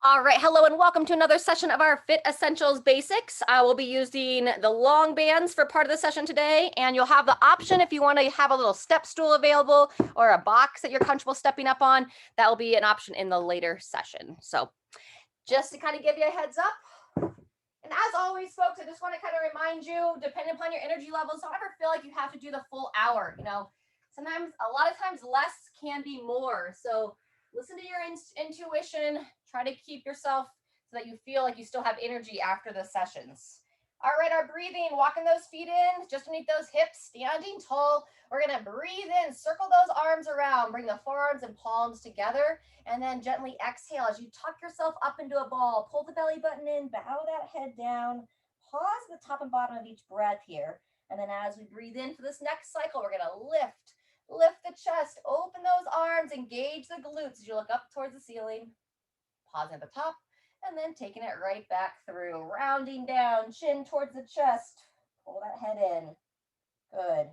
All right, hello and welcome to another session of our Fit Essentials Basics. I will be using the long bands for part of the session today, and you'll have the option if you want to have a little step stool available or a box that you're comfortable stepping up on. That will be an option in the later session. So just to kind of give you a heads up. And as always, folks, I just want to kind of remind you, depending upon your energy levels, don't ever feel like you have to do the full hour. You know, sometimes, a lot of times, less can be more. So listen to your intuition. Try to keep yourself so that you feel like you still have energy after the sessions. All right, our breathing, walking those feet in, just underneath those hips, standing tall. We're going to breathe in, circle those arms around, bring the forearms and palms together, and then gently exhale as you tuck yourself up into a ball. Pull the belly button in, bow that head down, pause at the top and bottom of each breath here. And then as we breathe in for this next cycle, we're going to lift the chest, open those arms, engage the glutes as you look up towards the ceiling. Pausing at the top, and then taking it right back through, rounding down, chin towards the chest. Pull that head in. Good.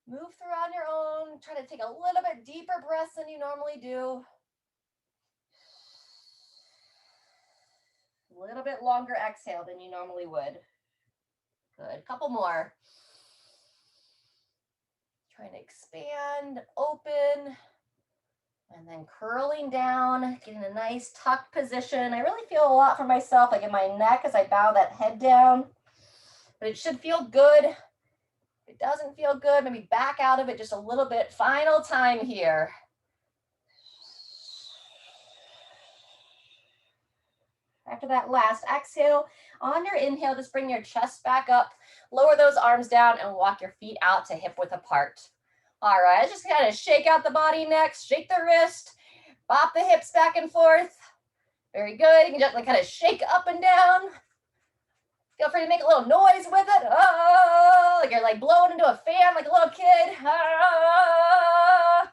Move through on your own. Try to take a little bit deeper breaths than you normally do. A little bit longer exhale than you normally would. Good. Couple more. Trying to expand, open. And then curling down, getting a nice tucked position. I really feel a lot for myself, like in my neck as I bow that head down. But it should feel good. If it doesn't feel good, maybe back out of it just a little bit. Final time here. After that last exhale, on your inhale, just bring your chest back up, lower those arms down, and walk your feet out to hip width apart. All right, just kind of shake out the body next, shake the wrist, bop the hips back and forth. Very good. You can gently kind of shake up and down. Feel free to make a little noise with it. Oh, like you're like blowing into a fan like a little kid. Oh,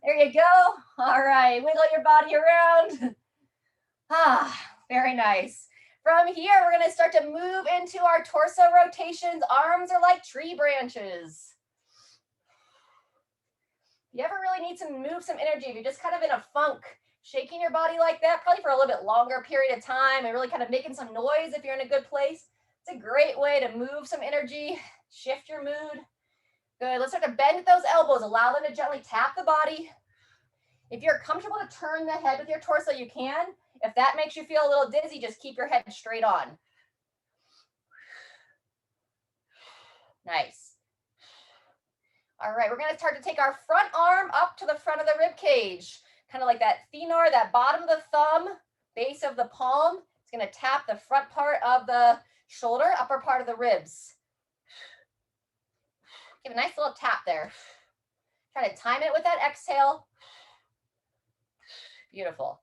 there you go. All right, wiggle your body around. Very nice. From here, we're going to start to move into our torso rotations. Arms are like tree branches. If you ever really need to move some energy, if you're just kind of in a funk, shaking your body like that, probably for a little bit longer period of time and really kind of making some noise if you're in a good place, it's a great way to move some energy, shift your mood. Good, let's start to bend at those elbows, allow them to gently tap the body. If you're comfortable to turn the head with your torso, you can. If that makes you feel a little dizzy, just keep your head straight on. Nice. All right, we're going to start to take our front arm up to the front of the rib cage, kind of like that thenar, that bottom of the thumb, base of the palm. It's going to tap the front part of the shoulder, upper part of the ribs. Give a nice little tap there. Try to time it with that exhale. Beautiful.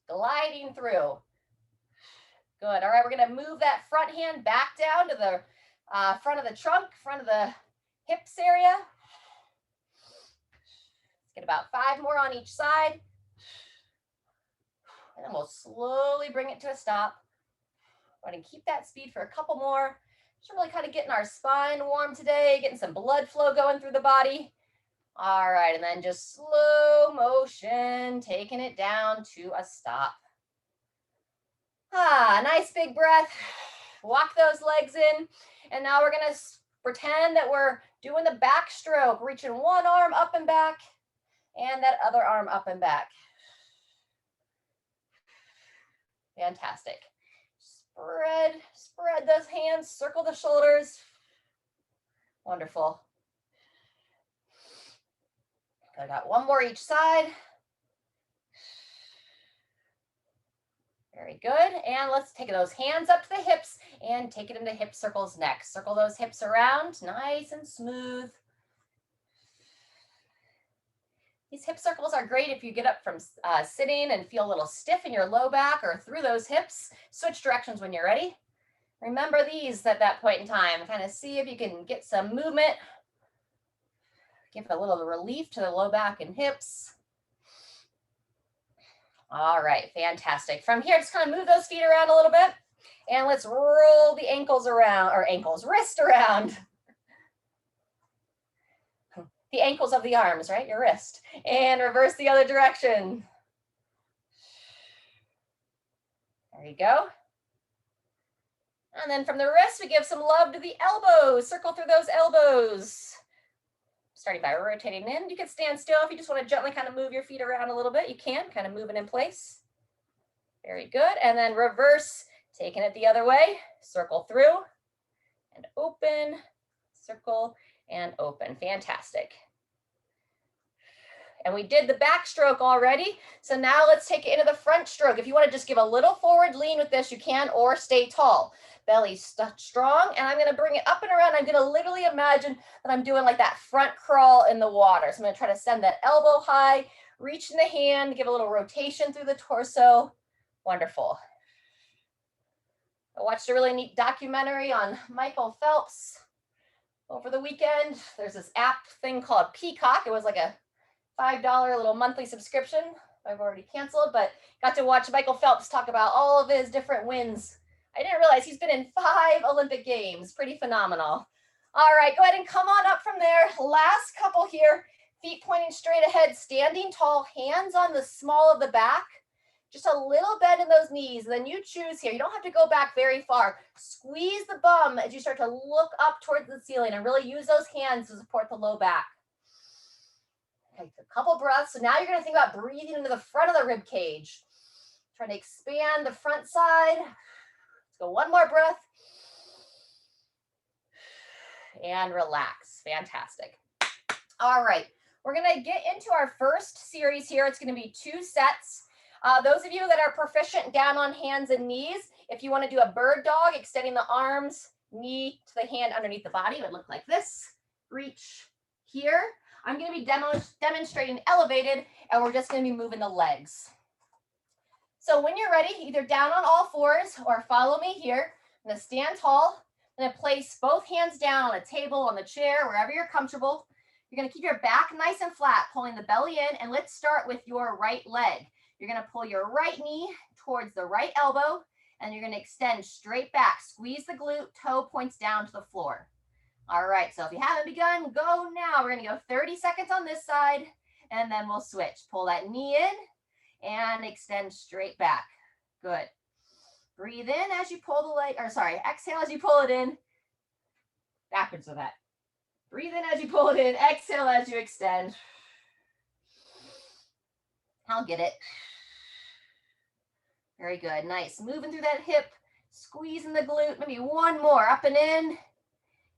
Gliding through. Good. All right, we're going to move that front hand back down to the front of the trunk, front of the hips area. Let's get about 5 more on each side. And then we'll slowly bring it to a stop. We're going to keep that speed for a couple more. Just really kind of getting our spine warm today, getting some blood flow going through the body. All right, and then just slow motion, taking it down to a stop. Nice big breath. Walk those legs in. And now we're going to pretend that we're doing the backstroke, reaching one arm up and back and that other arm up and back. Fantastic. Spread those hands, circle the shoulders. Wonderful. I got one more each side. Very good. And let's take those hands up to the hips and take it into hip circles next. Circle those hips around, nice and smooth. These hip circles are great if you get up from sitting and feel a little stiff in your low back or through those hips. Switch directions when you're ready. Remember these at that point in time. Kind of see if you can get some movement. Give a little relief to the low back and hips. All right, fantastic. From here, just kind of move those feet around a little bit. And let's roll the ankles around, or wrist around. the ankles of the arms, right? Your wrist. And reverse the other direction. There you go. And then from the wrist, we give some love to the elbows. Circle through those elbows. Starting by rotating in. You can stand still if you just want to gently kind of move your feet around a little bit. You can kind of move it in place. Very good. And then reverse, taking it the other way. Circle through and open, circle and open. Fantastic. And we did the backstroke already. So now let's take it into the front stroke. If you want to just give a little forward lean with this, you can, or stay tall. Belly strong, and I'm going to bring it up and around. I'm going to literally imagine that I'm doing like that front crawl in the water. So I'm going to try to send that elbow high, reach in the hand, give a little rotation through the torso. Wonderful. I watched a really neat documentary on Michael Phelps over the weekend. There's this app thing called Peacock. It was like a $5 little monthly subscription. I've already canceled, but got to watch Michael Phelps talk about all of his different wins. I didn't realize he's been in 5 Olympic Games. Pretty phenomenal. All right, go ahead and come on up from there. Last couple here. Feet pointing straight ahead, standing tall, hands on the small of the back. Just a little bend in those knees. And then you choose here. You don't have to go back very far. Squeeze the bum as you start to look up towards the ceiling and really use those hands to support the low back. Okay, a couple breaths. So now you're going to think about breathing into the front of the rib cage. Trying to expand the front side. Let's go one more breath. And relax. Fantastic. All right, we're going to get into our first series here. It's going to be 2 sets. Those of you that are proficient down on hands and knees, if you want to do a bird dog, extending the arms, knee to the hand underneath the body, it would look like this. Reach here. I'm going to be demonstrating elevated, and we're just going to be moving the legs. So when you're ready, either down on all fours or follow me here. I'm going to stand tall. I'm going to place both hands down on a table, on the chair, wherever you're comfortable. You're going to keep your back nice and flat, pulling the belly in, and let's start with your right leg. You're going to pull your right knee towards the right elbow, and you're going to extend straight back. Squeeze the glute, toe points down to the floor. All right, so if you haven't begun, go now. We're going to go 30 seconds on this side, and then we'll switch. Pull that knee in and extend straight back. Good. Breathe in as you pull the leg, or sorry, exhale as you pull it in. Backwards with that. Breathe in as you pull it in, exhale as you extend. I'll get it. Very good, nice. Moving through that hip, squeezing the glute, maybe one more, up and in,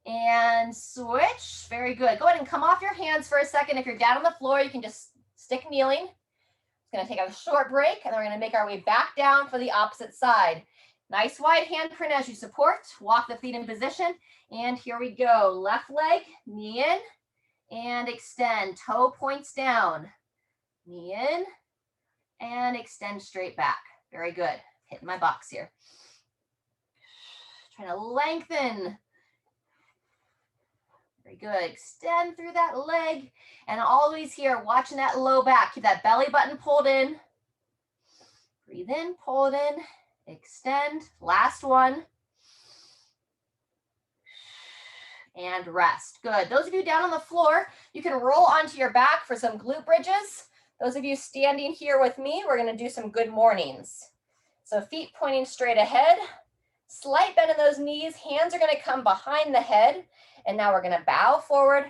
and switch. Very good. Go ahead and come off your hands for a second. If you're down on the floor, you can just stick kneeling. It's gonna take a short break, and then we're gonna make our way back down for the opposite side. Nice wide handprint as you support. Walk the feet in position, and here we go. Left leg, knee in, and extend. Toe points down. Knee in, and extend straight back. Very good. Hitting my box here. Trying to lengthen. Very good. Extend through that leg. And always here, watching that low back. Keep that belly button pulled in. Breathe in, pull it in. Extend. Last one. And rest. Good. Those of you down on the floor, you can roll onto your back for some glute bridges. Those of you standing here with me, we're going to do some good mornings. So feet pointing straight ahead, slight bend in those knees, hands are going to come behind the head, and now we're going to bow forward.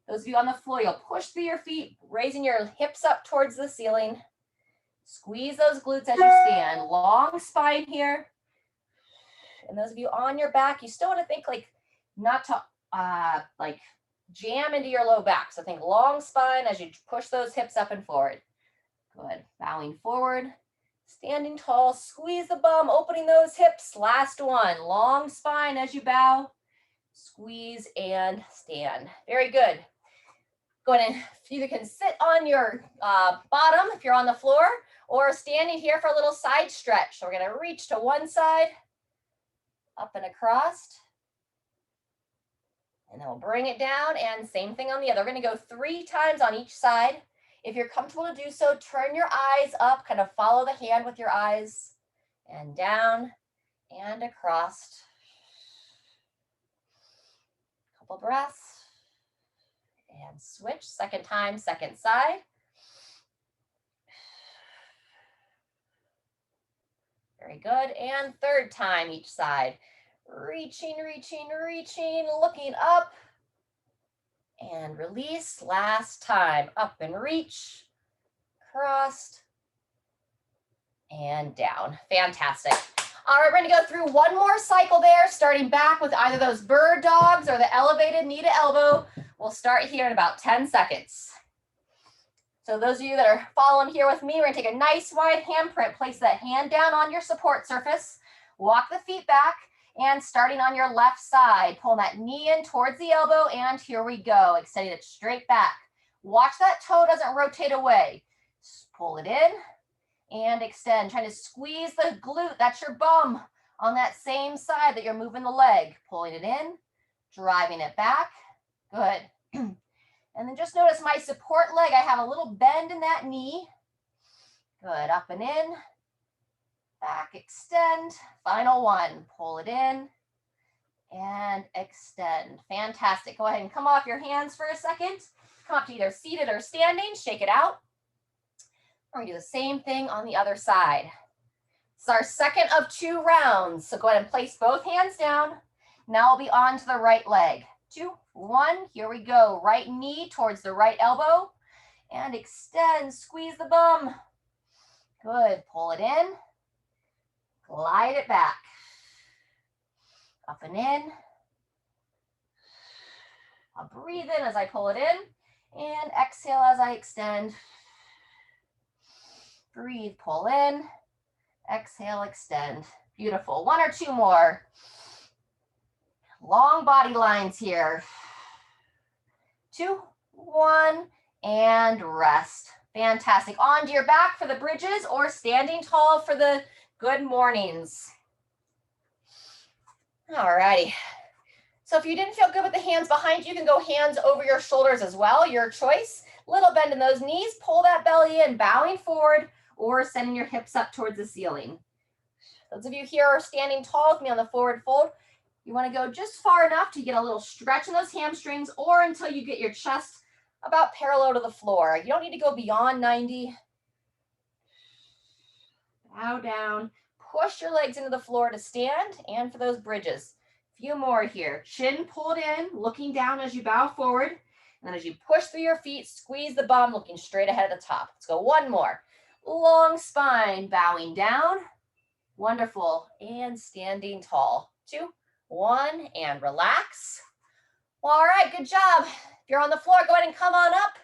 Those of you on the floor, you'll push through your feet, raising your hips up towards the ceiling. Squeeze those glutes as you stand. Long spine here. And those of you on your back, you still want to think like not to like jam into your low back. So think long spine as you push those hips up and forward. Good. Bowing forward, standing tall, squeeze the bum, opening those hips. Last one. Long spine as you bow, squeeze and stand. Very good. Go ahead and you can sit on your bottom if you're on the floor, or standing here for a little side stretch. So we're going to reach to one side, up and across. And then we'll bring it down, and same thing on the other. We're going to go 3 times on each side. If you're comfortable to do so, turn your eyes up, kind of follow the hand with your eyes, and down and across. Couple breaths, And switch, second time, second side. Very good, and third time each side. Reaching, reaching, reaching, looking up, and release, last time. Up and reach, crossed, and down. Fantastic. All right, we're going to go through one more cycle there, starting back with either those bird dogs or the elevated knee to elbow. We'll start here in about 10 seconds. So those of you that are following here with me, we're going to take a nice wide handprint, place that hand down on your support surface, walk the feet back, and starting on your left side, pull that knee in towards the elbow, and here we go, extending it straight back. Watch that toe doesn't rotate away. Just pull it in and extend, trying to squeeze the glute, that's your bum, on that same side that you're moving the leg. Pulling it in, driving it back, good. And then just notice my support leg, I have a little bend in that knee. Good, up and in, back, extend. Final one, pull it in and extend. Fantastic. Go ahead and come off your hands for a second. Come up to either seated or standing, shake it out. We're gonna do the same thing on the other side. It's our second of 2 rounds. So go ahead and place both hands down. Now I'll be on to the right leg. 2, 1, here we go. Right knee towards the right elbow and extend, squeeze the bum. Good, pull it in, glide it back. Up and in. I'll breathe in as I pull it in and exhale as I extend. Breathe, pull in, exhale, extend. Beautiful. 1 or 2 more. Long body lines here. 2, 1, and rest. Fantastic. Onto your back for the bridges or standing tall for the good mornings. All righty. So if you didn't feel good with the hands behind you, you can go hands over your shoulders as well, your choice. Little bend in those knees, pull that belly in, bowing forward, or sending your hips up towards the ceiling. Those of you here are standing tall with me on the forward fold. You want to go just far enough to get a little stretch in those hamstrings or until you get your chest about parallel to the floor. You don't need to go beyond 90. Bow down, push your legs into the floor to stand, and for those bridges. A few more here. Chin pulled in, looking down as you bow forward. And then as you push through your feet, squeeze the bum, looking straight ahead at the top. Let's go 1 more. Long spine, bowing down. Wonderful. And standing tall. 2, 1, and relax. All right, good job. If you're on the floor, go ahead and come on up.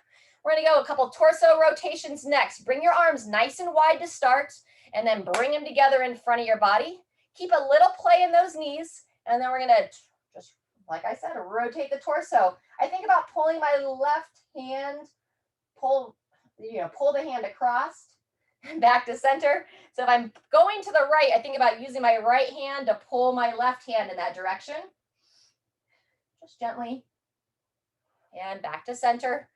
We're going to go a couple torso rotations next. Bring your arms nice and wide to start, and then bring them together in front of your body. Keep a little play in those knees, and then we're going to just, like I said, rotate the torso. I think about pulling my left hand, pull the hand across and back to center. So if I'm going to the right, I think about using my right hand to pull my left hand in that direction. Just gently. And back to center.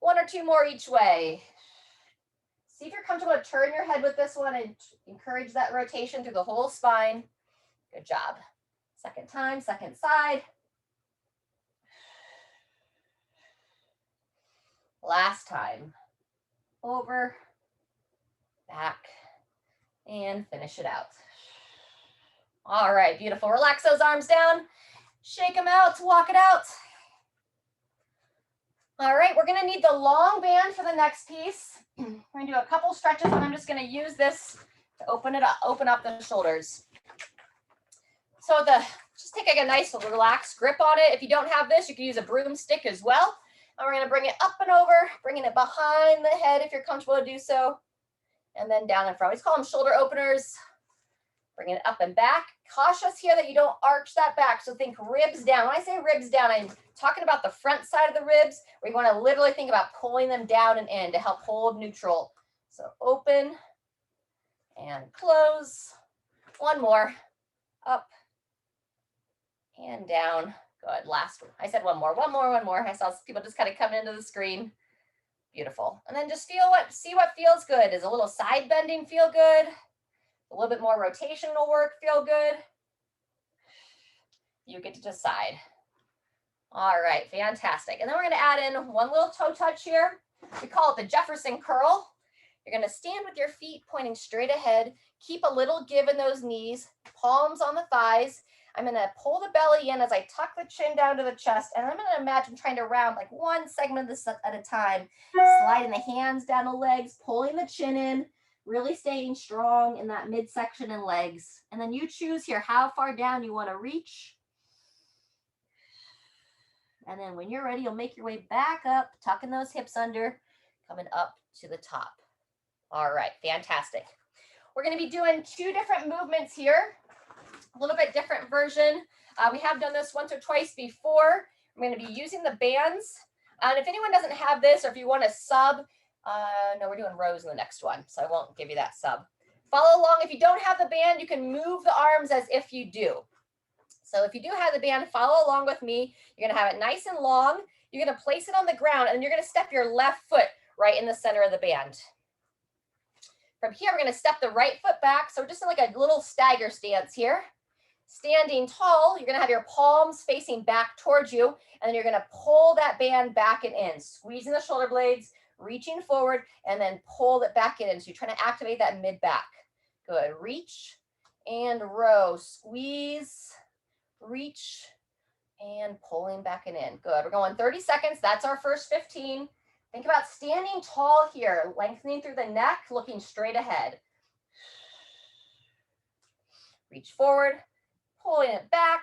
1 or 2 more each way. See if you're comfortable to turn your head with this one and encourage that rotation through the whole spine. Good job. Second time, second side. Last time. Over, back, and finish it out. All right, beautiful. Relax those arms down. Shake them out, walk it out. All right, we're gonna need the long band for the next piece. We're gonna do a couple stretches, and I'm just gonna use this to open up the shoulders. So just take like a nice relaxed grip on it. If you don't have this, you can use a broomstick as well. And we're gonna bring it up and over, bringing it behind the head if you're comfortable to do so, and then down in front. We just call them shoulder openers. Bring it up and back. Cautious here that you don't arch that back. So think ribs down. When I say ribs down, I'm talking about the front side of the ribs, where you want to literally think about pulling them down and in to help hold neutral. So open and close. 1 more. Up and down. Good. Last one. I said 1 more. 1 more. 1 more. I saw people just kind of coming into the screen. Beautiful. And then just see what feels good. Does a little side bending feel good? A little bit more rotational work feel good? You get to decide. All right, fantastic. And then we're going to add in one little toe touch here. We call it the Jefferson curl. You're going to stand with your feet pointing straight ahead. Keep a little give in those knees, palms on the thighs. I'm going to pull the belly in as I tuck the chin down to the chest. And I'm going to imagine trying to round like one segment of this at a time. Sliding the hands down the legs, pulling the chin in, really staying strong in that midsection and legs. And then you choose here how far down you want to reach. And then when you're ready, you'll make your way back up, tucking those hips under, coming up to the top. All right, fantastic. We're going to be doing two different movements here, a little bit different version. We have done this once or twice before. I'm going to be using the bands. And if anyone doesn't have this, or if you want to sub, no, we're doing rows in the next one, so I won't give you that sub. Follow along. If you don't have the band, you can move the arms as if you do. So if you do have the band, follow along with me. You're going to have it nice and long. You're going to place it on the ground, and you're going to step your left foot right in the center of the band. From here, we're going to step the right foot back. So just in like a little stagger stance here. Standing tall, you're going to have your palms facing back towards you, and then you're going to pull that band back and in, squeezing the shoulder blades, reaching forward, and then pull it back in. So you're trying to activate that mid back. Good. Reach and row. Squeeze, reach, and pulling back and in. Good. We're going 30 seconds. That's our first 15. Think about standing tall here, lengthening through the neck, looking straight ahead. Reach forward, pulling it back.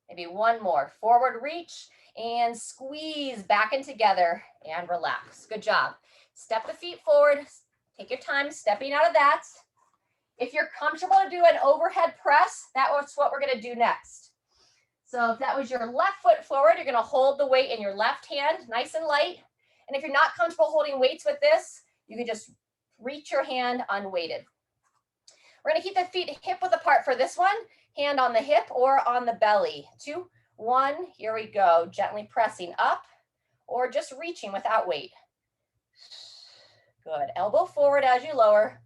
Maybe one more. Forward reach and squeeze back in together and relax. Good job. Step the feet forward. Take your time stepping out of that. If you're comfortable to do an overhead press, that's what we're going to do next. So if that was your left foot forward, you're going to hold the weight in your left hand, nice and light. And if you're not comfortable holding weights with this, you can just reach your hand unweighted. We're going to keep the feet hip width apart for this one. Hand on the hip or on the belly. 2, 1, here we go. Gently pressing up or just reaching without weight. Good. Elbow forward as you lower.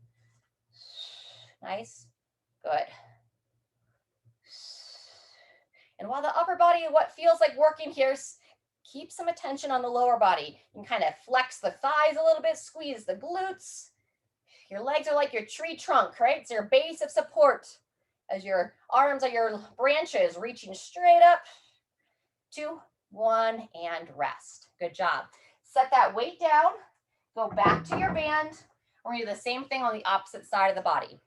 Nice. Good. And while the upper body, what feels like working here, keep some attention on the lower body. You can kind of flex the thighs a little bit, squeeze the glutes. Your legs are like your tree trunk, right? It's your base of support as your arms are your branches reaching straight up. 2, 1, and rest. Good job. Set that weight down. Go back to your band. We're going to do the same thing on the opposite side of the body.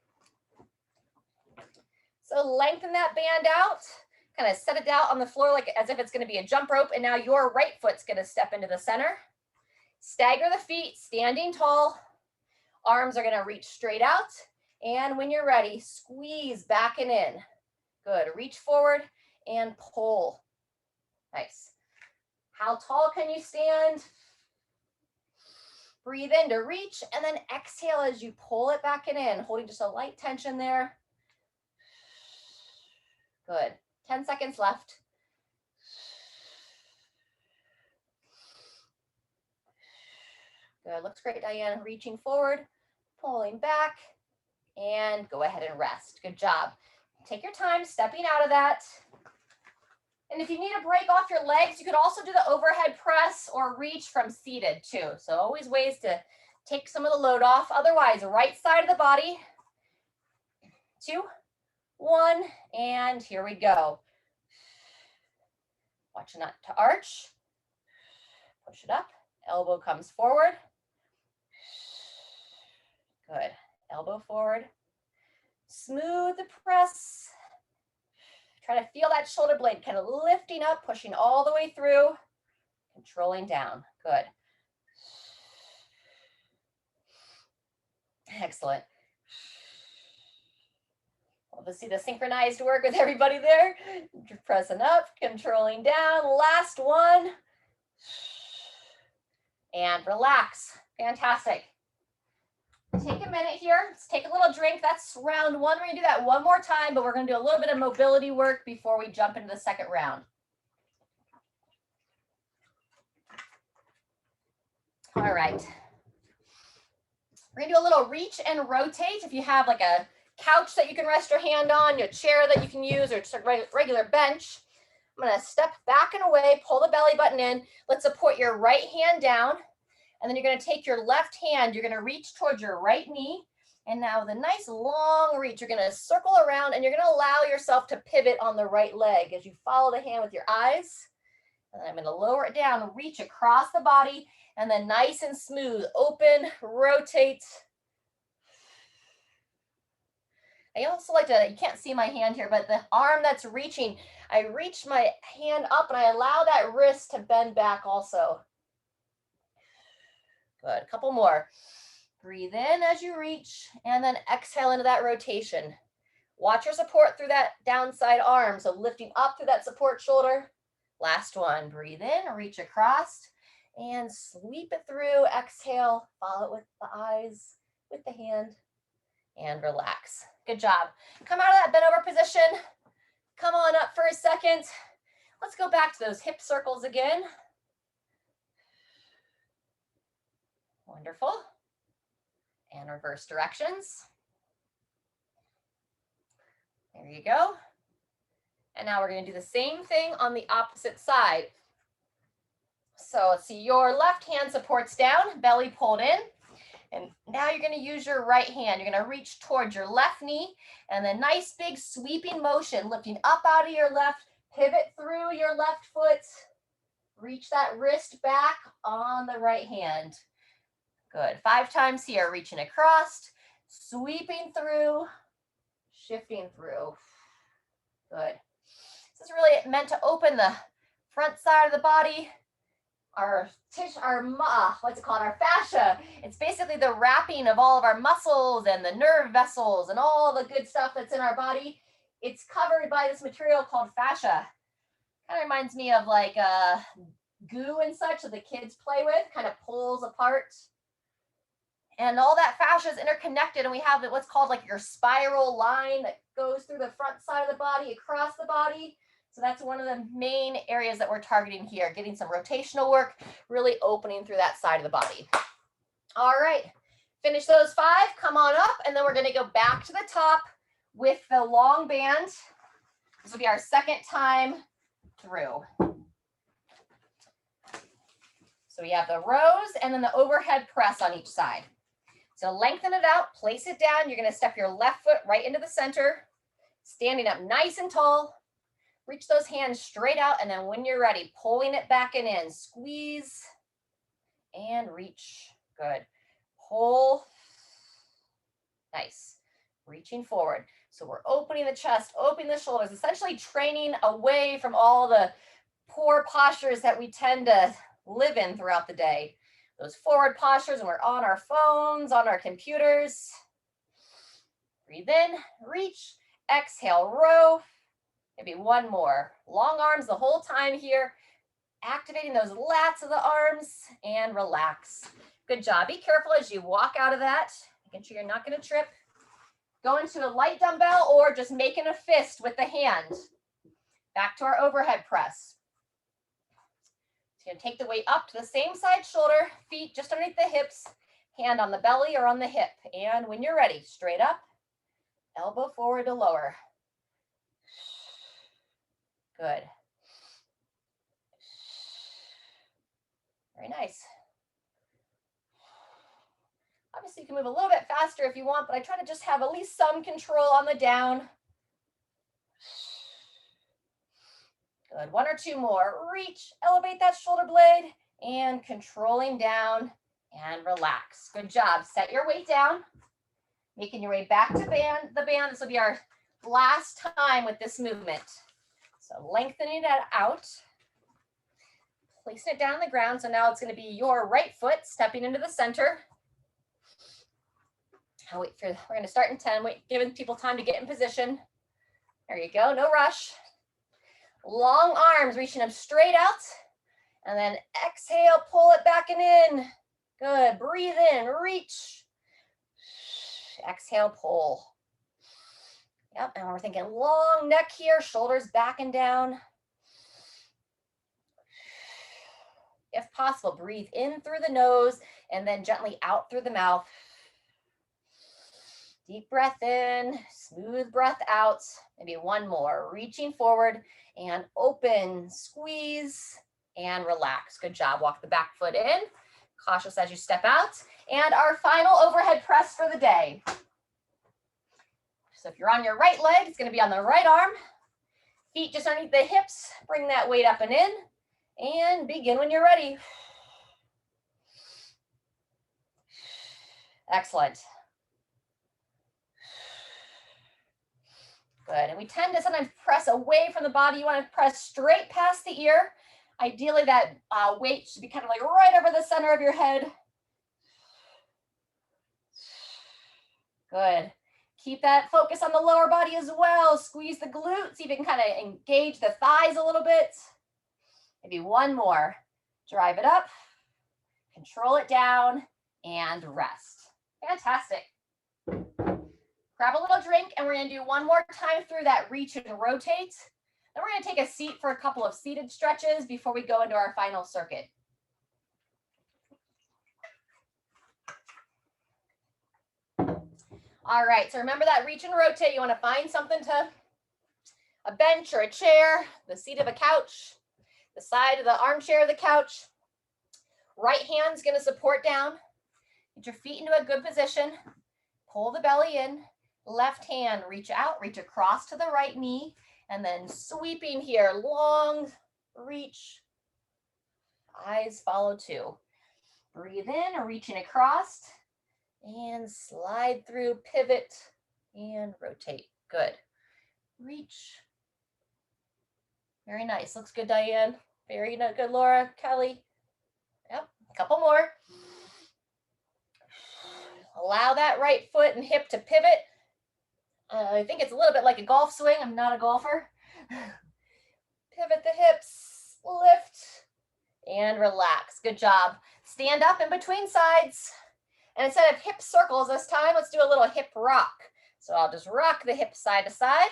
So lengthen that band out. Kind of set it down on the floor like as if it's going to be a jump rope. And now your right foot's going to step into the center. Stagger the feet, standing tall. Arms are going to reach straight out. And when you're ready, squeeze back and in. Good. Reach forward and pull. Nice. How tall can you stand? Breathe in to reach and then exhale as you pull it back and in, holding just a light tension there. Good. 10 seconds left. Good. Looks great, Diane. Reaching forward, pulling back, and go ahead and rest. Good job. Take your time stepping out of that. And if you need a break off your legs, you could also do the overhead press or reach from seated too. So always ways to take some of the load off. Otherwise, right side of the body. 2, 1, and here we go. Watch not to arch. Push it up. Elbow comes forward. Good. Elbow forward. Smooth the press. Try to feel that shoulder blade kind of lifting up, pushing all the way through, controlling down. Good. Excellent. Love to see the synchronized work with everybody there. Pressing up, controlling down. Last one. And relax. Fantastic. Take a minute here. Let's take a little drink. That's round 1. We're going to do that one more time, but we're going to do a little bit of mobility work before we jump into the second round. All right. We're going to do a little reach and rotate. If you have like a couch that you can rest your hand on, your chair that you can use, or just a regular bench. I'm going to step back and away, pull the belly button in. Let's support your right hand down. And then you're going to take your left hand, you're going to reach towards your right knee. And now with a nice long reach, you're going to circle around and you're going to allow yourself to pivot on the right leg as you follow the hand with your eyes. And then I'm going to lower it down, reach across the body, and then nice and smooth, open, rotate. I also like to, you can't see my hand here, but the arm that's reaching, I reach my hand up and I allow that wrist to bend back also. Good, a couple more. Breathe in as you reach and then exhale into that rotation. Watch your support through that downside arm. So lifting up through that support shoulder. Last one, breathe in, reach across and sweep it through. Exhale, follow it with the eyes, with the hand, and relax. Good job. Come out of that bent over position. Come on up for a second. Let's go back to those hip circles again. Wonderful. And reverse directions. There you go. And now we're going to do the same thing on the opposite side. So let's see, your left hand supports down, belly pulled in. And now you're going to use your right hand. You're going to reach towards your left knee and then nice big sweeping motion, lifting up out of your left, pivot through your left foot, reach that wrist back on the right hand. Good. 5 times here, reaching across, sweeping through, shifting through. Good. This is really meant to open the front side of the body. Our what's it called? Our fascia. It's basically the wrapping of all of our muscles and the nerve vessels and all the good stuff that's in our body. It's covered by this material called fascia. Kind of reminds me of like goo and such that the kids play with, kind of pulls apart. And all that fascia is interconnected, and we have what's called like your spiral line that goes through the front side of the body, across the body. So that's one of the main areas that we're targeting here, getting some rotational work, really opening through that side of the body. All right, finish those 5, come on up, and then we're gonna go back to the top with the long band. This will be our second time through. So we have the rows and then the overhead press on each side. So lengthen it out, place it down. You're going to step your left foot right into the center, standing up nice and tall. Reach those hands straight out, and then when you're ready, pulling it back and in. Squeeze and reach. Good. Pull. Nice. Reaching forward. So we're opening the chest, opening the shoulders, essentially training away from all the poor postures that we tend to live in throughout the day. Those forward postures when we're on our phones, on our computers. Breathe in, reach, exhale, row. Maybe one more. Long arms the whole time here. Activating those lats of the arms and relax. Good job. Be careful as you walk out of that. Making sure you're not going to trip. Go into a light dumbbell or just making a fist with the hand. Back to our overhead press. So you're going to take the weight up to the same side shoulder, feet just underneath the hips, hand on the belly or on the hip. And when you're ready, straight up, elbow forward to lower. Good. Very nice. Obviously, you can move a little bit faster if you want, but I try to just have at least some control on the down. Good. 1 or 2 more. Reach, elevate that shoulder blade, and controlling down and relax. Good job. Set your weight down, making your way back to the band. This will be our last time with this movement. So lengthening it out, placing it down on the ground. So now it's going to be your right foot stepping into the center. I'll wait for, we're going to start in 10, giving people time to get in position. There you go, no rush. Long arms, reaching them straight out. And then exhale, pull it back and in. Good, breathe in, reach. Exhale, pull. Yep, and we're thinking long neck here, shoulders back and down. If possible, breathe in through the nose and then gently out through the mouth. Deep breath in, smooth breath out. Maybe one more, reaching forward and open, squeeze and relax. Good job. Walk the back foot in, cautious as you step out. And our final overhead press for the day. So if you're on your right leg, it's going to be on the right arm. Feet just underneath the hips. Bring that weight up and in. And begin when you're ready. Excellent. Good. And we tend to sometimes press away from the body. You want to press straight past the ear. Ideally, that weight should be kind of like right over the center of your head. Good. Keep that focus on the lower body as well. Squeeze the glutes. See if you can kind of engage the thighs a little bit. Maybe one more. Drive it up. Control it down and rest. Fantastic. Grab a little drink and we're going to do one more time through that reach and rotate. Then we're going to take a seat for a couple of seated stretches before we go into our final circuit. All right, so remember that reach and rotate. You want to find something to, a bench or a chair, the seat of a couch, the side of the armchair or the couch. Right hand's going to support down. Get your feet into a good position. Pull the belly in. Left hand, reach out, reach across to the right knee, and then sweeping here, long reach. Eyes follow too. Breathe in, reaching across, and slide through, pivot, and rotate. Good. Reach. Very nice. Looks good, Diane. Very good, Laura, Kelly. Yep, a couple more. Allow that right foot and hip to pivot. I think it's a little bit like a golf swing. I'm not a golfer. Pivot the hips, lift, and relax. Good job. Stand up in between sides. And instead of hip circles this time, let's do a little hip rock. So I'll just rock the hip side to side.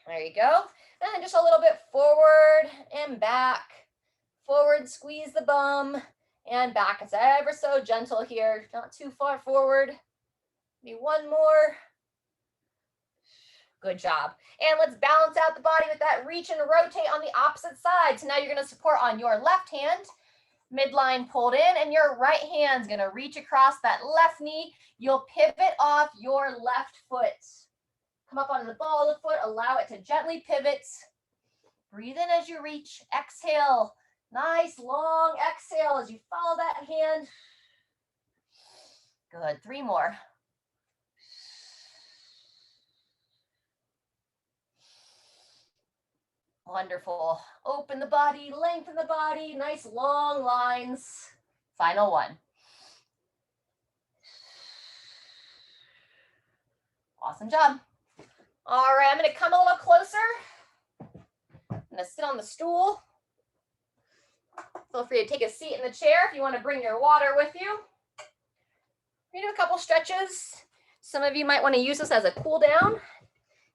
There you go. And then just a little bit forward and back. Forward, squeeze the bum, and back. It's ever so gentle here, not too far forward. Maybe one more. Good job. And let's balance out the body with that reach and rotate on the opposite side. So now you're going to support on your left hand, midline pulled in, and your right hand's going to reach across that left knee. You'll pivot off your left foot. Come up onto the ball of the foot, allow it to gently pivot. Breathe in as you reach, exhale. Nice long exhale as you follow that hand. Good, 3 more. Wonderful. Open the body, lengthen the body, nice long lines. Final one. Awesome job. All right, I'm going to come a little closer. I'm going to sit on the stool. Feel free to take a seat in the chair if you want to bring your water with you. We do a couple stretches. Some of you might want to use this as a cool down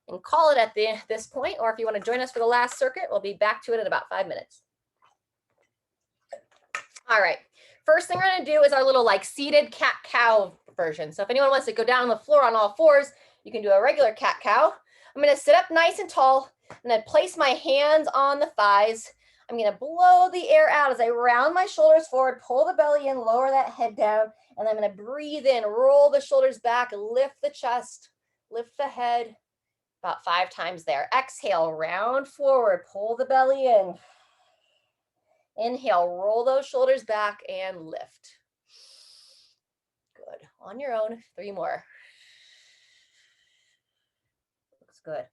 and call it at this point, or if you want to join us for the last circuit, we'll be back to it in about 5 minutes. All right, first thing we're going to do is our little like seated cat-cow version. So if anyone wants to go down on the floor on all fours, you can do a regular cat-cow. I'm going to sit up nice and tall and then place my hands on the thighs. I'm going to blow the air out as I round my shoulders forward, pull the belly in, lower that head down, and I'm going to breathe in, roll the shoulders back, lift the chest, lift the head. About 5 times there. Exhale, round forward, pull the belly in. Inhale, roll those shoulders back and lift. Good. On your own, 3 more. Looks good.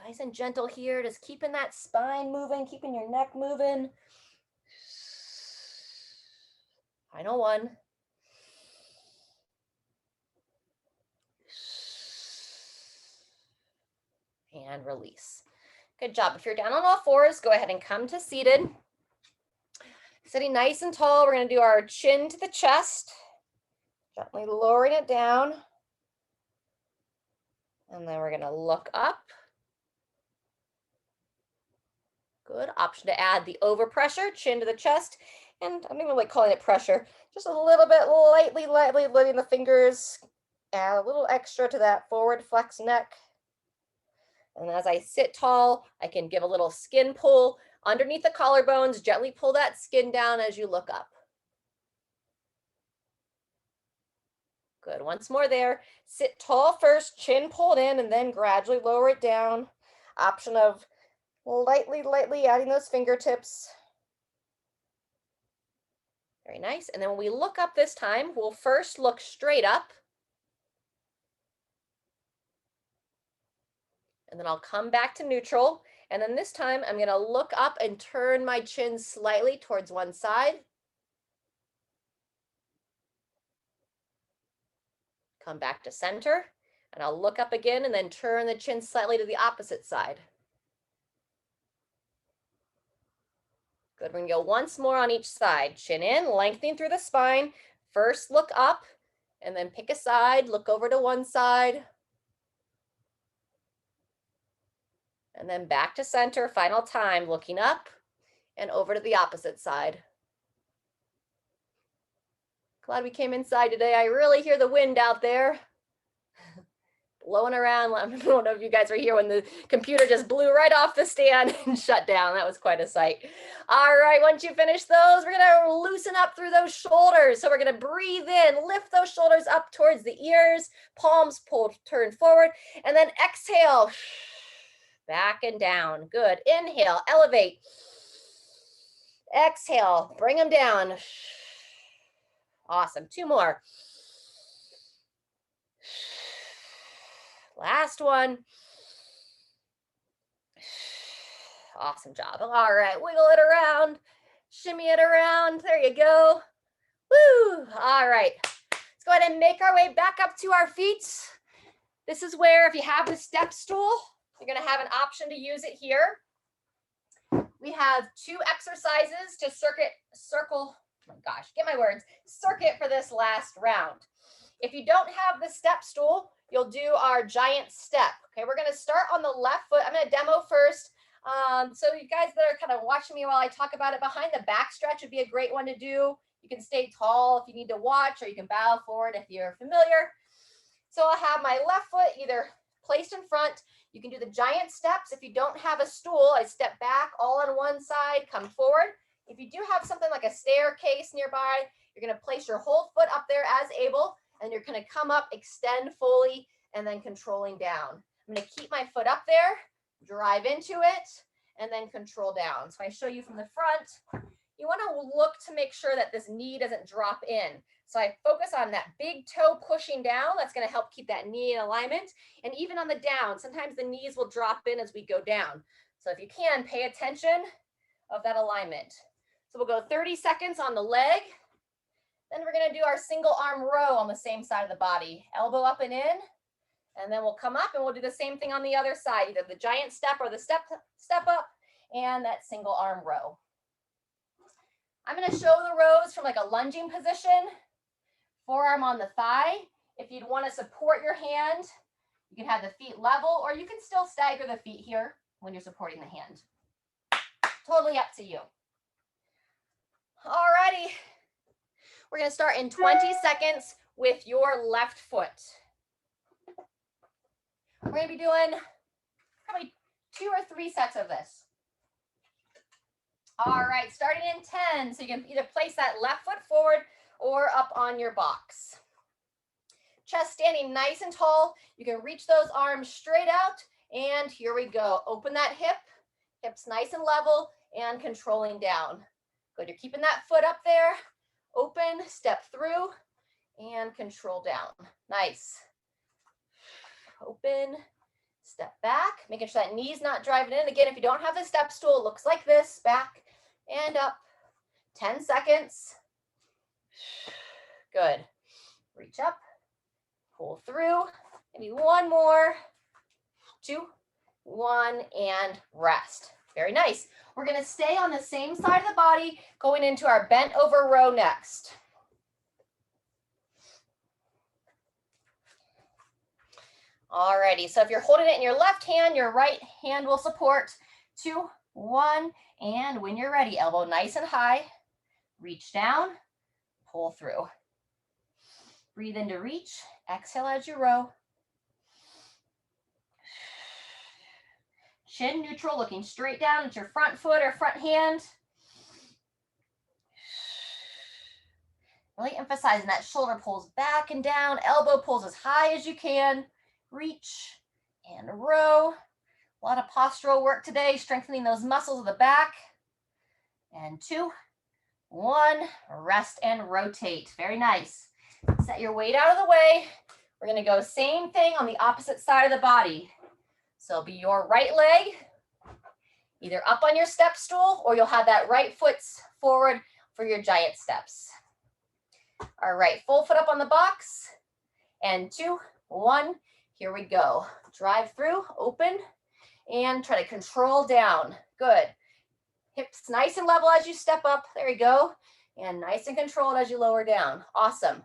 Nice and gentle here, just keeping that spine moving, keeping your neck moving. Final one. And release. Good job. If you're down on all fours, go ahead and come to seated. Sitting nice and tall, we're going to do our chin to the chest, gently lowering it down. And then we're going to look up. Good. Option to add the overpressure, chin to the chest. And I don't even like calling it pressure, just a little bit lightly letting the fingers add a little extra to that forward flex neck. And as I sit tall, I can give a little skin pull underneath the collarbones, gently pull that skin down as you look up. Good, once more there. Sit tall first, chin pulled in, and then gradually lower it down. Option of lightly adding those fingertips. Very nice. And then when we look up this time, we'll first look straight up. And then I'll come back to neutral. And then this time I'm going to look up and turn my chin slightly towards one side. Come back to center. And I'll look up again and then turn the chin slightly to the opposite side. Good, we're gonna go once more on each side. Chin in, lengthening through the spine. First look up and then pick a side, look over to one side. And then back to center, final time, looking up and over to the opposite side. Glad we came inside today. I really hear the wind out there. Blowing around. I don't know if you guys were here when the computer just blew right off the stand and shut down. That was quite a sight. All right, once you finish those, we're gonna loosen up through those shoulders. So we're gonna breathe in, lift those shoulders up towards the ears, palms pulled, turn forward, and then exhale, back and down. Good, inhale, elevate. Exhale, bring them down. Awesome, two more. Last one. Awesome job. All right, wiggle it around, shimmy it around. There you go. Woo! All right, let's go ahead and make our way back up to our feet. This is where, if you have the step stool, you're gonna have an option to use it here. We have two exercises to circle for this last round. If you don't have the step stool, you'll do our giant step. Okay, we're gonna start on the left foot. I'm gonna demo first. So you guys that are kind of watching me while I talk about it, behind the back stretch would be a great one to do. You can stay tall if you need to watch, or you can bow forward if you're familiar. So I'll have my left foot either placed in front. You can do the giant steps. If you don't have a stool, I step back all on one side, come forward. If you do have something like a staircase nearby, you're gonna place your whole foot up there as able, and you're gonna come up, extend fully, and then controlling down. I'm gonna keep my foot up there, drive into it, and then control down. So I show you from the front. You wanna look to make sure that this knee doesn't drop in. So I focus on that big toe pushing down. That's gonna help keep that knee in alignment. And even on the down, sometimes the knees will drop in as we go down. So if you can, pay attention of that alignment. So we'll go 30 seconds on the leg. Then we're gonna do our single arm row on the same side of the body. Elbow up and in, and then we'll come up and we'll do the same thing on the other side, either the giant step or the step up, and that single arm row. I'm gonna show the rows from like a lunging position, forearm on the thigh. If you'd wanna support your hand, you can have the feet level, or you can still stagger the feet here when you're supporting the hand. Totally up to you. Alrighty. We're gonna start in 20 seconds with your left foot. We're gonna be doing probably 2 or 3 sets of this. All right, starting in 10. So you can either place that left foot forward or up on your box. Chest standing nice and tall. You can reach those arms straight out, and here we go. Open that hip, hips nice and level, and controlling down. Good, you're keeping that foot up there. Open, step through, and control down. Nice. Open, step back, making sure that knee's not driving in. Again, if you don't have the step stool, it looks like this, back and up. 10 seconds. Good. Reach up, pull through, maybe one more, 2, 1, and rest. Very nice. We're gonna stay on the same side of the body, going into our bent over row next. Alrighty, so if you're holding it in your left hand, your right hand will support. 2, 1, and when you're ready, elbow nice and high, Reach down, pull through. Breathe in to reach, exhale as you row. Chin neutral, looking straight down at your front foot or front hand. Really emphasizing that shoulder pulls back and down, elbow pulls as high as you can. Reach and row. A lot of postural work today, strengthening those muscles of the back. And 2, 1, rest and rotate. Very nice. Set your weight out of the way. We're going to go same thing on the opposite side of the body. So it'll be your right leg either up on your step stool, or you'll have that right foot forward for your giant steps. All right, full foot up on the box. And 2, 1, here we go. Drive through, open, and try to control down. Good. Hips nice and level as you step up. There you go. And nice and controlled as you lower down. Awesome.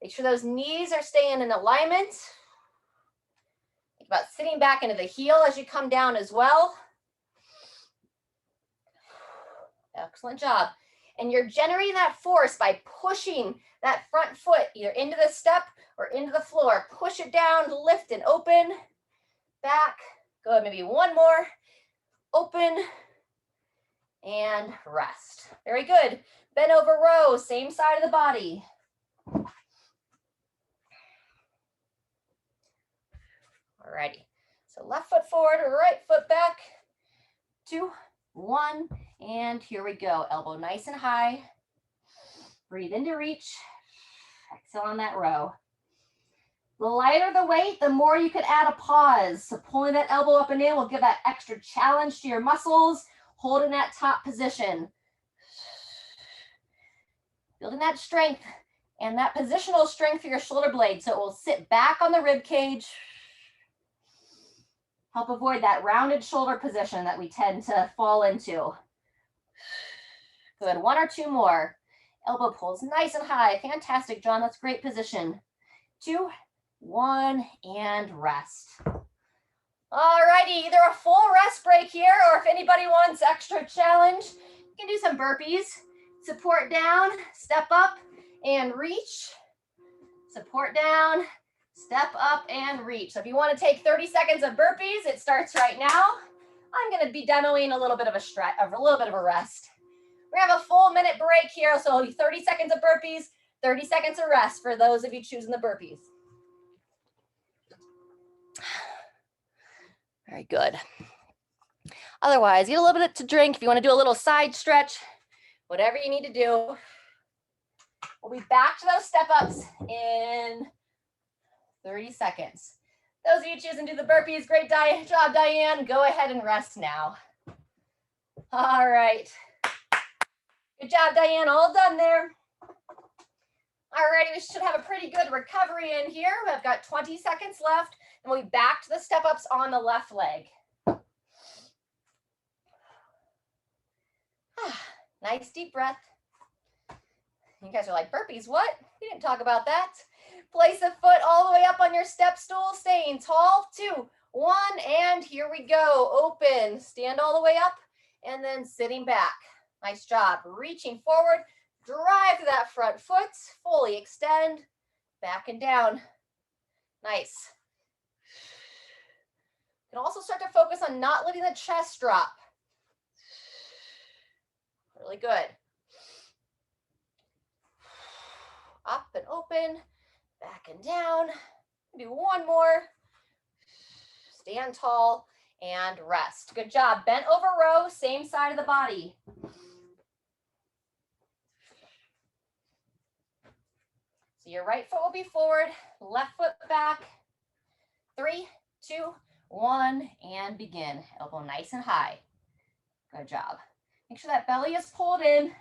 Make sure those knees are staying in alignment. Think about sitting back into the heel as you come down as well. Excellent job. And you're generating that force by pushing that front foot either into the step or into the floor. Push it down, lift and open. Back. Good. Maybe one more. Open. And rest. Very good. Bend over row, same side of the body. Alrighty. So left foot forward, right foot back. 2, 1, and here we go. Elbow nice and high. Breathe in to reach. Exhale on that row. The lighter the weight, the more you could add a pause. So pulling that elbow up and in will give that extra challenge to your muscles. Holding that top position. Building that strength and that positional strength for your shoulder blade so it will sit back on the rib cage. Help avoid that rounded shoulder position that we tend to fall into. Good, 1 or 2 more. Elbow pulls nice and high. Fantastic, John, that's great position. 2, 1, and rest. Alrighty, either a full rest break here, or if anybody wants extra challenge, you can do some burpees. Support down, step up, and reach. Support down, step up, and reach. So if you want to take 30 seconds of burpees, it starts right now. I'm going to be demoing a little bit of a stretch, a little bit of a rest. We have a full minute break here, so 30 seconds of burpees, 30 seconds of rest for those of you choosing the burpees. Very good. Otherwise, eat a little bit to drink. If you want to do a little side stretch, whatever you need to do. We'll be back to those step-ups in 30 seconds. Those of you choosing to do the burpees, great job, Diane. Go ahead and rest now. All right. Good job, Diane. All done there. Alrighty, we should have a pretty good recovery in here. We've got 20 seconds left, and we'll be back to the step-ups on the left leg. Nice deep breath. You guys are like, burpees, what? We didn't talk about that. Place the foot all the way up on your step stool, staying tall. 2, 1, and here we go. Open, stand all the way up, and then sitting back. Nice job. Reaching forward, drive to that front foot, fully extend, back and down. Nice. You can also start to focus on not letting the chest drop. Really good. Up and open, back and down. Do one more. Stand tall and rest. Good job. Bent over row, same side of the body. So your right foot will be forward, left foot back. 3, 2, 1, and begin. Elbow nice and high. Good job. Make sure that belly is pulled in.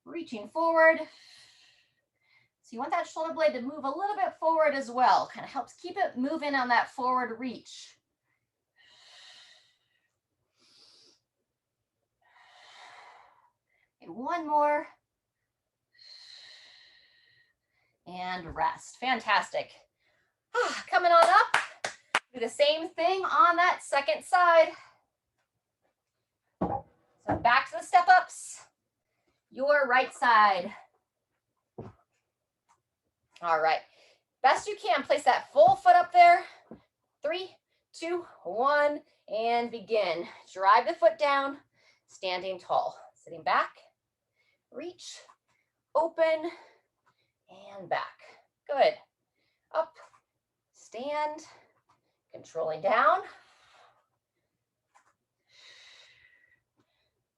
Reaching forward. So you want that shoulder blade to move a little bit forward as well. Kind of helps keep it moving on that forward reach. Okay, one more. And rest. Fantastic. Coming on up. Do Do the same thing on that second side. So back to the step ups, your right side. All right, best you can, place that full foot up there. 3, 2, 1, and begin. Drive the foot down, standing tall. Sitting back, reach, open, and back. Good. Up, stand, controlling down.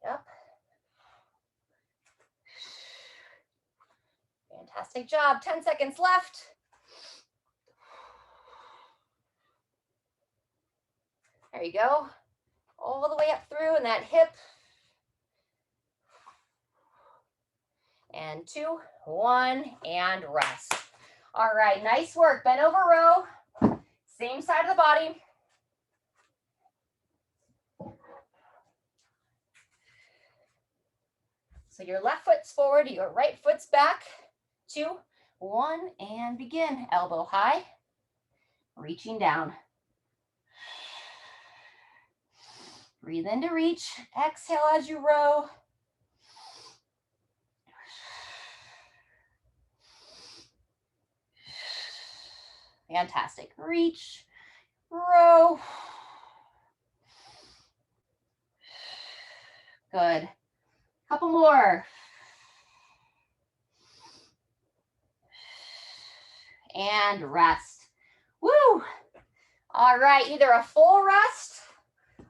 Yep. Fantastic job. 10 seconds left. There you go. All the way up through in that hip. And 2, 1, and rest. All right, nice work. Bend over row. Same side of the body. So your left foot's forward, your right foot's back. 2, 1, and begin. Elbow high, reaching down. Breathe in to reach. Exhale as you row. Fantastic. Reach, row. Good. Couple more. And rest. Woo! All right, either a full rest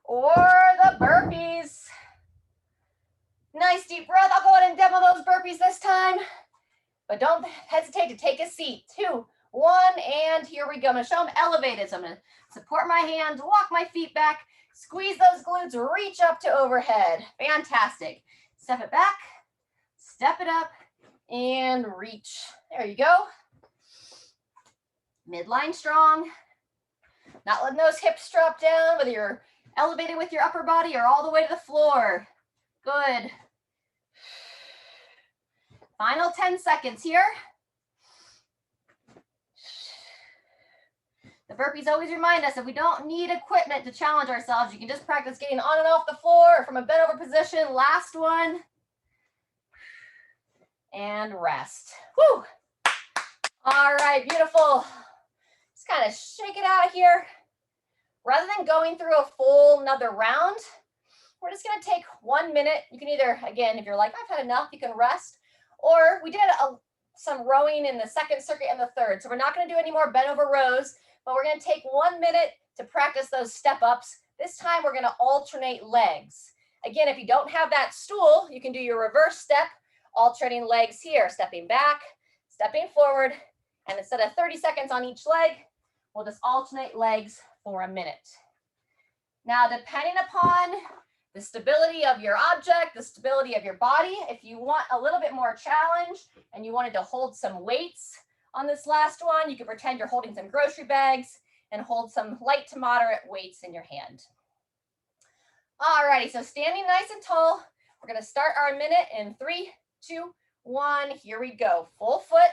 or the burpees. Nice deep breath. I'll go ahead and demo those burpees this time, but don't hesitate to take a seat. 2, 1, and here we go. I'm gonna show them elevated. So I'm gonna support my hands, walk my feet back, squeeze those glutes, reach up to overhead. Fantastic. Step it back, step it up, and reach. There you go. Midline strong. Not letting those hips drop down, whether you're elevated with your upper body or all the way to the floor. Good. Final 10 seconds here. The burpees always remind us that we don't need equipment to challenge ourselves. You can just practice getting on and off the floor or from a bent over position. Last one. And rest. Woo! All right, beautiful. Just kind of shake it out here. Rather than going through a full another round, we're just gonna take 1 minute. You can either, again, if you're like, I've had enough, you can rest. Or we did some rowing in the second circuit and the third. So we're not gonna do any more bent over rows, but we're gonna take 1 minute to practice those step ups. This time we're gonna alternate legs. Again, if you don't have that stool, you can do your reverse step, alternating legs here, stepping back, stepping forward, and instead of 30 seconds on each leg, we'll just alternate legs for a minute. Now, depending upon the stability of your object, the stability of your body, if you want a little bit more challenge and you wanted to hold some weights on this last one, you can pretend you're holding some grocery bags and hold some light to moderate weights in your hand. All righty, so standing nice and tall, we're gonna start our minute in 3, 2, 1, here we go. Full foot,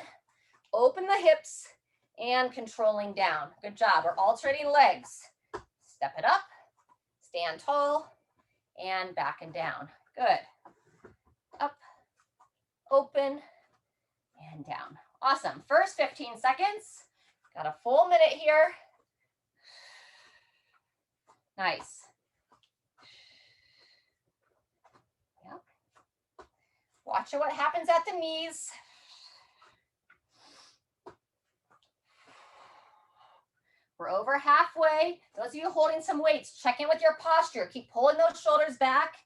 open the hips, and controlling down. Good job, we're alternating legs. Step it up, stand tall, and back and down. Good. Up, open, and down. Awesome. First 15 seconds. Got a full minute here. Nice. Yep. Watch what happens at the knees. We're over halfway. Those of you holding some weights, check in with your posture. Keep pulling those shoulders back.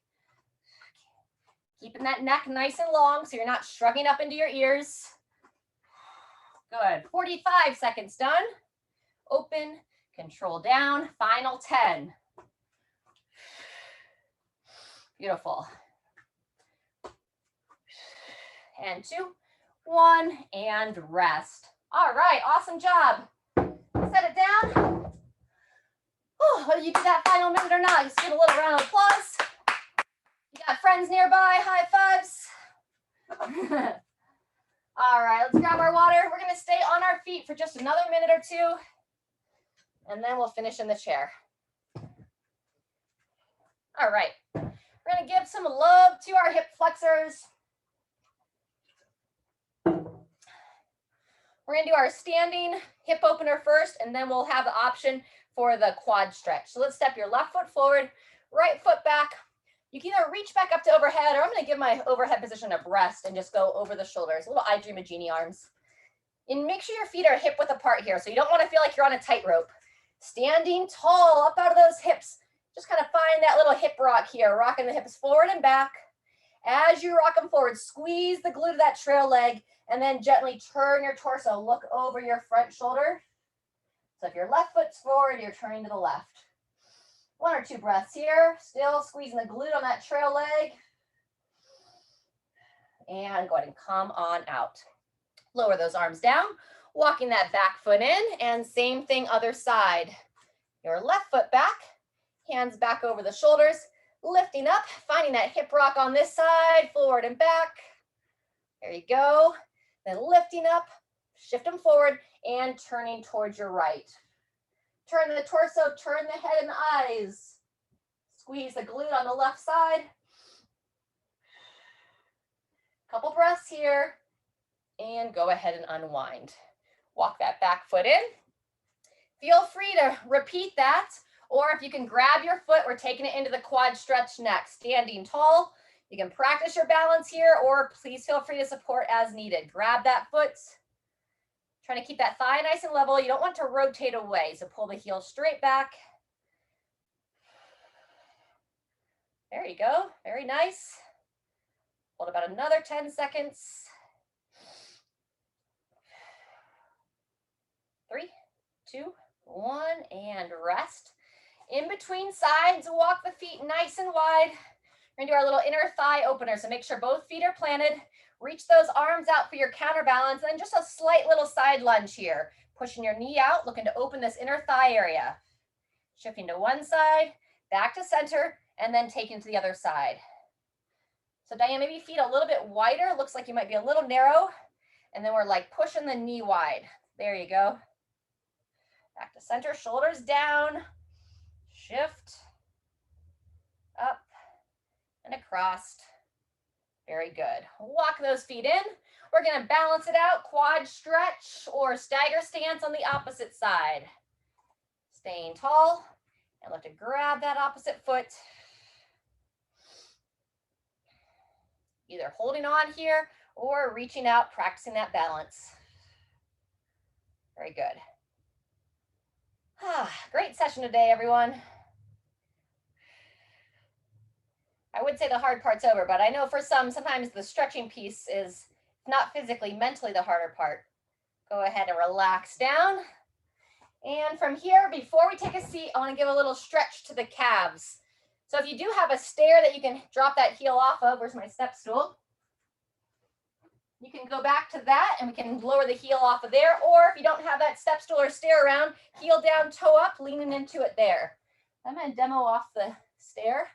Keeping that neck nice and long so you're not shrugging up into your ears. Good. 45 seconds done. Open, control down. Final 10. Beautiful. And 2, 1, and rest. All right, awesome job. Set it down. Oh, whether you do that final minute or not, just give a little round of applause. You got friends nearby, high fives. All right, let's grab our water. We're gonna stay on our feet for just another minute or two. And then we'll finish in the chair. All right, we're gonna give some love to our hip flexors. We're gonna do our standing hip opener first, and then we'll have the option for the quad stretch. So let's step your left foot forward, right foot back. You can either reach back up to overhead, or I'm gonna give my overhead position a rest and just go over the shoulders, a little I Dream a Genie arms. And make sure your feet are hip width apart here, so you don't wanna feel like you're on a tightrope. Standing tall, up out of those hips. Just kind of find that little hip rock here, rocking the hips forward and back. As you rock them forward, squeeze the glute of that trail leg, and then gently turn your torso, look over your front shoulder. So if your left foot's forward, you're turning to the left. 1 or 2 breaths here, still squeezing the glute on that trail leg. And go ahead and come on out. Lower those arms down, walking that back foot in, and same thing other side. Your left foot back, hands back over the shoulders, lifting up, finding that hip rock on this side, forward and back. There you go. Then lifting up, shift them forward, and turning towards your right. Turn the torso, turn the head and the eyes. Squeeze the glute on the left side. Couple breaths here, and go ahead and unwind. Walk that back foot in. Feel free to repeat that, or if you can grab your foot, we're taking it into the quad stretch next. Standing tall, you can practice your balance here, or please feel free to support as needed. Grab that foot. Trying to keep that thigh nice and level. You don't want to rotate away, so pull the heel straight back. There you go, very nice. Hold about another 10 seconds. 3, 2, 1, and rest. In between sides, walk the feet nice and wide. We're gonna do our little inner thigh opener, so make sure both feet are planted. Reach those arms out for your counterbalance, and then just a slight little side lunge here. Pushing your knee out, looking to open this inner thigh area. Shifting to one side, back to center, and then taking to the other side. So Diane, maybe feet a little bit wider. Looks like you might be a little narrow. And then we're like pushing the knee wide. There you go. Back to center, shoulders down. Shift. Up and across. Very good. Walk those feet in. We're going to balance it out. Quad stretch or stagger stance on the opposite side. Staying tall. And look to grab that opposite foot. Either holding on here or reaching out, practicing that balance. Very good. Great session today, everyone. I would say the hard part's over, but I know for some, sometimes the stretching piece is not physically, mentally the harder part. Go ahead and relax down. And from here, before we take a seat, I want to give a little stretch to the calves. So if you do have a stair that you can drop that heel off of, where's my step stool? You can go back to that and we can lower the heel off of there. Or if you don't have that step stool or stair around, heel down, toe up, leaning into it there. I'm going to demo off the stair.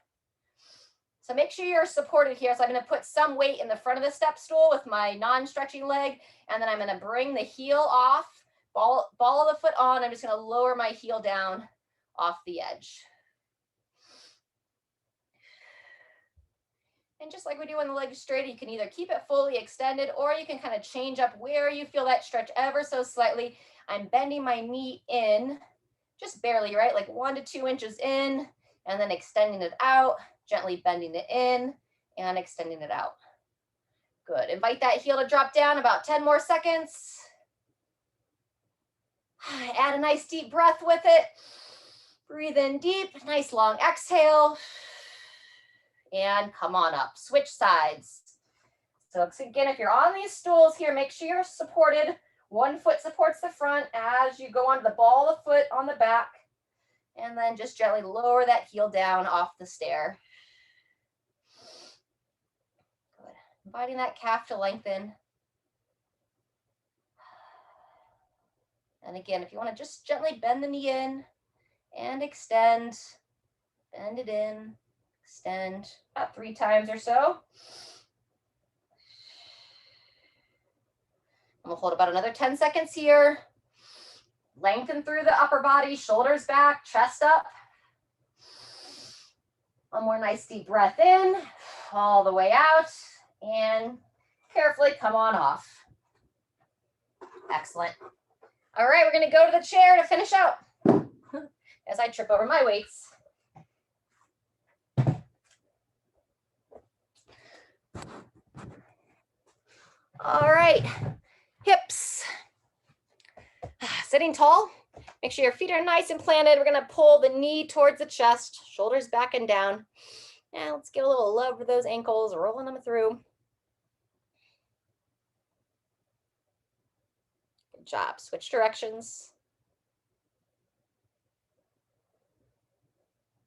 So make sure you're supported here. So I'm going to put some weight in the front of the step stool with my non-stretching leg. And then I'm going to bring the heel off, ball of the foot on. I'm just going to lower my heel down off the edge. And just like we do when the leg is straight, you can either keep it fully extended or you can kind of change up where you feel that stretch ever so slightly. I'm bending my knee in, just barely, right? Like 1 to 2 inches in, and then extending it out, gently bending it in and extending it out. Good. Invite that heel to drop down about 10 more seconds. Add a nice deep breath with it. Breathe in deep, nice long exhale. And come on up, switch sides. So again, if you're on these stools here, make sure you're supported. One foot supports the front as you go onto the ball of the foot on the back. And then just gently lower that heel down off the stair. Good. Inviting that calf to lengthen. And again, if you want to just gently bend the knee in and extend, bend it in. Extend about 3 times or so. And we'll hold about another 10 seconds here. Lengthen through the upper body, shoulders back, chest up. One more nice deep breath in, all the way out, and carefully come on off. Excellent. All right, we're gonna go to the chair to finish out as I trip over my weights. All right, hips. Sitting tall. Make sure your feet are nice and planted. We're gonna pull the knee towards the chest, shoulders back and down. Now let's give a little love for those ankles, rolling them through. Good job. Switch directions.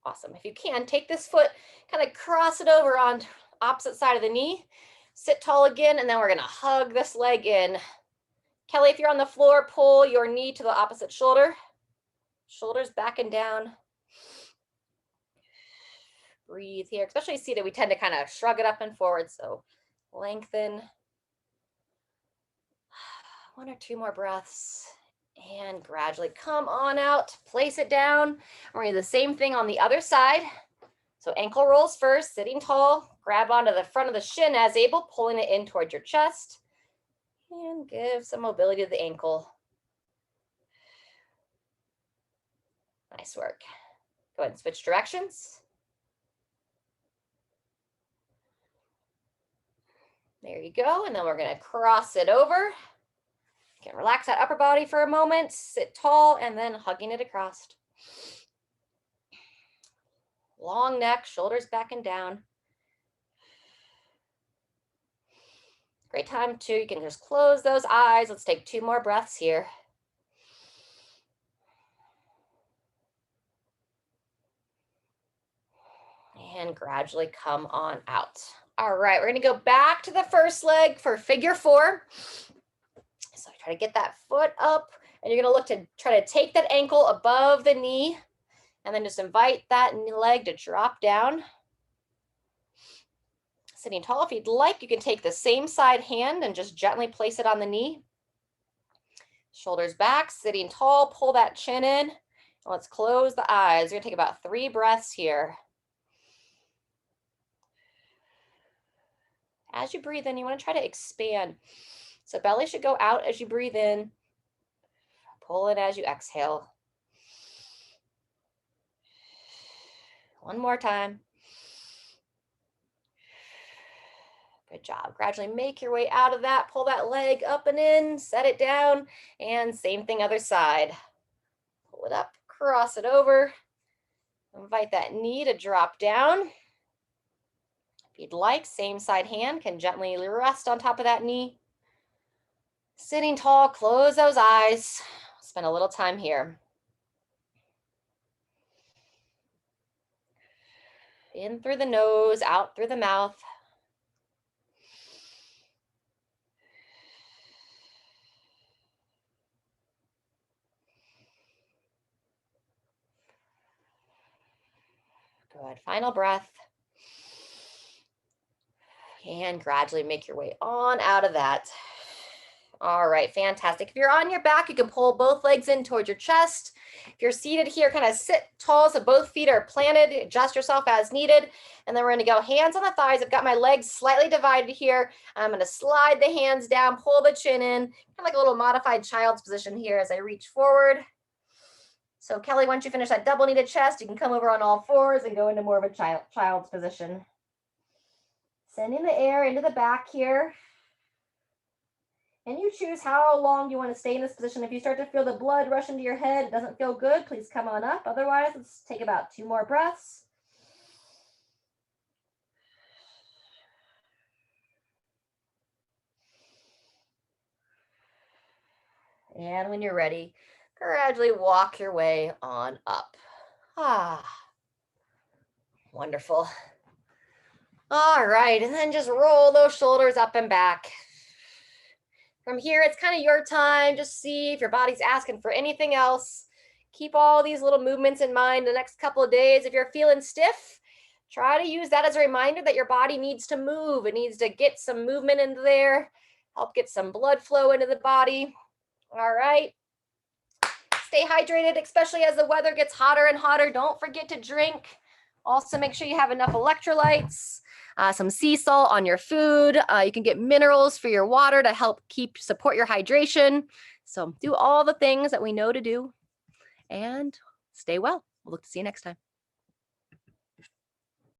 Awesome. If you can, take this foot, kind of cross it over on opposite side of the knee. Sit tall again, and then we're gonna hug this leg in. Kelly, if you're on the floor, pull your knee to the opposite shoulder. Shoulders back and down. Breathe here, especially seated. We tend to kind of shrug it up and forward, so lengthen. 1 or 2 more breaths, and gradually come on out. Place it down. We're gonna do the same thing on the other side. So ankle rolls first, sitting tall. Grab onto the front of the shin as able, pulling it in towards your chest. And give some mobility to the ankle. Nice work. Go ahead and switch directions. There you go. And then we're going to cross it over. You can relax that upper body for a moment, sit tall, and then hugging it across. Long neck, shoulders back and down. Great time too. You can just close those eyes. Let's take 2 more breaths here. And gradually come on out. All right, we're gonna go back to the first leg for figure 4. So try to get that foot up, and you're gonna look to try to take that ankle above the knee, and then just invite that leg to drop down. Sitting tall, if you'd like, you can take the same side hand and just gently place it on the knee. Shoulders back, sitting tall, pull that chin in. Let's close the eyes. We're gonna take about 3 breaths here. As you breathe in, you want to try to expand. So belly should go out as you breathe in. Pull it as you exhale. One more time. Good job. Gradually make your way out of that. Pull that leg up and in, set it down, and same thing other side. Pull it up, cross it over. Invite that knee to drop down. If you'd like, same side hand can gently rest on top of that knee. Sitting tall, close those eyes. Spend a little time here. In through the nose, out through the mouth. Good. Final breath. And gradually make your way on out of that. All right, fantastic. If you're on your back, you can pull both legs in towards your chest. If you're seated here, kind of sit tall so both feet are planted. Adjust yourself as needed. And then we're going to go hands on the thighs. I've got my legs slightly divided here. I'm going to slide the hands down, pull the chin in, kind of like a little modified child's position here as I reach forward. So Kelly, once you finish that double kneaded chest, you can come over on all fours and go into more of a child's position. Sending the air into the back here. And you choose how long you want to stay in this position. If you start to feel the blood rush into your head, it doesn't feel good, please come on up. Otherwise, let's take about 2 more breaths. And when you're ready, gradually walk your way on up. Wonderful. All right, and then just roll those shoulders up and back. From here, it's kind of your time. Just see if your body's asking for anything else. Keep all these little movements in mind the next couple of days. If you're feeling stiff, try to use that as a reminder that your body needs to move. It needs to get some movement into there, help get some blood flow into the body. All right. Stay hydrated, especially as the weather gets hotter and hotter. Don't forget to drink. Also, make sure you have enough electrolytes, some sea salt on your food. You can get minerals for your water to help support your hydration. So do all the things that we know to do and stay well. We'll look to see you next time.